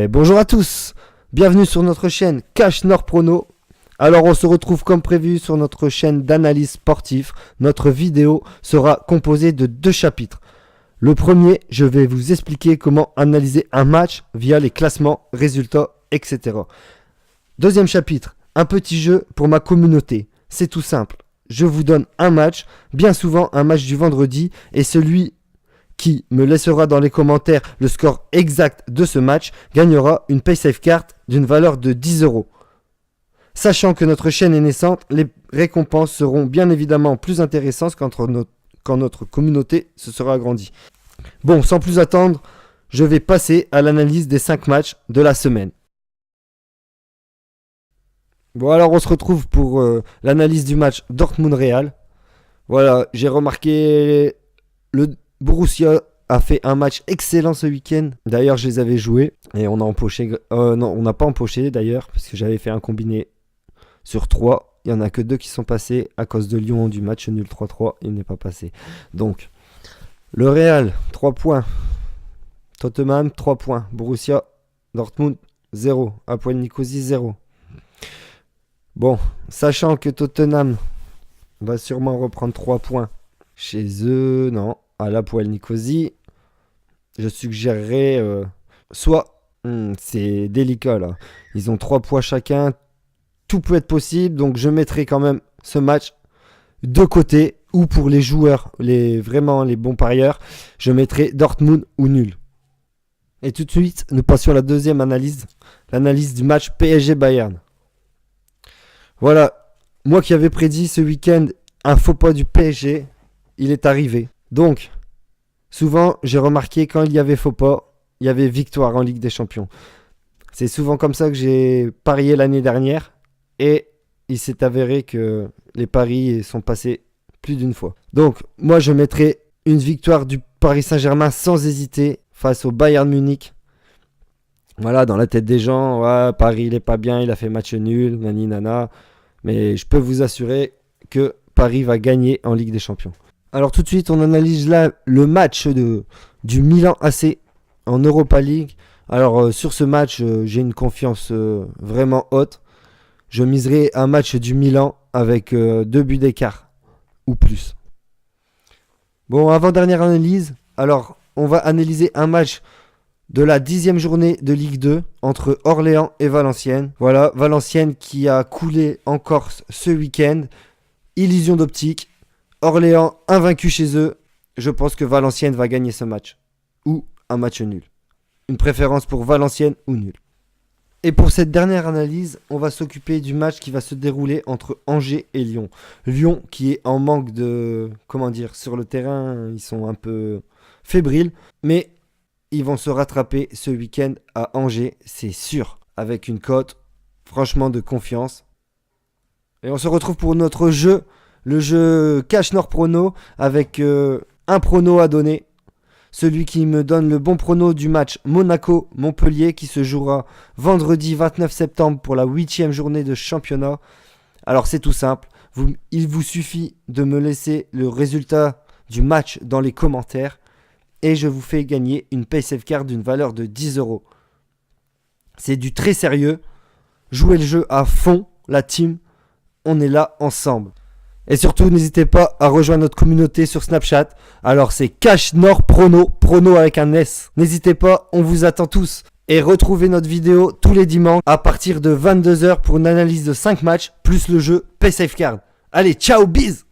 Bonjour à tous, bienvenue sur notre chaîne Cash Nord Prono. Alors on se retrouve comme prévu sur notre chaîne d'analyse sportive. Notre vidéo sera composée de 2 chapitres. Le premier, je vais vous expliquer comment analyser un match via les classements, résultats, etc. Deuxième chapitre, un petit jeu pour ma communauté. C'est tout simple, je vous donne un match, bien souvent un match du vendredi, et celui qui me laissera dans les commentaires le score exact de ce match gagnera une PaySafe Card d'une valeur de 10 €. Sachant que notre chaîne est naissante, les récompenses seront bien évidemment plus intéressantes quand notre communauté se sera agrandie. Bon, sans plus attendre, je vais passer à l'analyse des 5 matchs de la semaine. Bon, alors on se retrouve pour l'analyse du match Dortmund-Real. Voilà, j'ai remarqué le Borussia a fait un match excellent ce week-end. D'ailleurs, je les avais joués et on a empoché. Non, on n'a pas empoché d'ailleurs, parce que j'avais fait un combiné sur 3. Il n'y en a que 2 qui sont passés à cause de Lyon du match nul 3-3. Il n'est pas passé. Donc, le Real, 3 points. Tottenham, 3 points. Borussia Dortmund, 0. Apoel Nicosie, 0. Bon, sachant que Tottenham va sûrement reprendre 3 points chez eux, non. À l'Apoel Nicosie, je suggérerais soit, c'est délicat là, ils ont 3 points chacun, tout peut être possible, donc je mettrai quand même ce match de côté, ou pour les joueurs, vraiment les bons parieurs, je mettrai Dortmund ou nul. Et tout de suite, nous passions à la deuxième analyse, l'analyse du match PSG-Bayern. Voilà, moi qui avais prédit ce week-end un faux pas du PSG, il est arrivé. Donc, souvent, j'ai remarqué quand il y avait faux pas, il y avait victoire en Ligue des Champions. C'est souvent comme ça que j'ai parié l'année dernière. Et il s'est avéré que les paris sont passés plus d'une fois. Donc, moi, je mettrai une victoire du Paris Saint-Germain sans hésiter face au Bayern Munich. Voilà, dans la tête des gens, ouais, Paris, il est pas bien, il a fait match nul, nani nana. Mais je peux vous assurer que Paris va gagner en Ligue des Champions. Alors tout de suite, on analyse là le match du Milan AC en Europa League. Alors sur ce match, j'ai une confiance vraiment haute. Je miserai un match du Milan avec 2 buts d'écart ou plus. Bon, avant-dernière analyse. Alors, on va analyser un match de la 10e journée de Ligue 2 entre Orléans et Valenciennes. Voilà, Valenciennes qui a coulé en Corse ce week-end. Illusion d'optique. Orléans invaincu chez eux, je pense que Valenciennes va gagner ce match. Ou un match nul. Une préférence pour Valenciennes ou nul. Et pour cette dernière analyse, on va s'occuper du match qui va se dérouler entre Angers et Lyon. Lyon qui est en manque de... Comment dire, sur le terrain, ils sont un peu fébriles. Mais ils vont se rattraper ce week-end à Angers, c'est sûr. Avec une cote, franchement, de confiance. Et on se retrouve pour notre jeu. Le jeu Cash Nord Prono avec un prono à donner. Celui qui me donne le bon prono du match Monaco-Montpellier qui se jouera vendredi 29 septembre pour la 8e journée de championnat. Alors c'est tout simple. Il vous suffit de me laisser le résultat du match dans les commentaires. Et je vous fais gagner une PaySafe Card d'une valeur de 10 €. C'est du très sérieux. Jouez le jeu à fond, la team. On est là ensemble. Et surtout, n'hésitez pas à rejoindre notre communauté sur Snapchat. Alors, c'est Cash Nord Prono, Prono avec un S. N'hésitez pas, on vous attend tous. Et retrouvez notre vidéo tous les dimanches à partir de 22 h pour une analyse de 5 matchs, plus le jeu PaySafe Card. Allez, ciao, bise!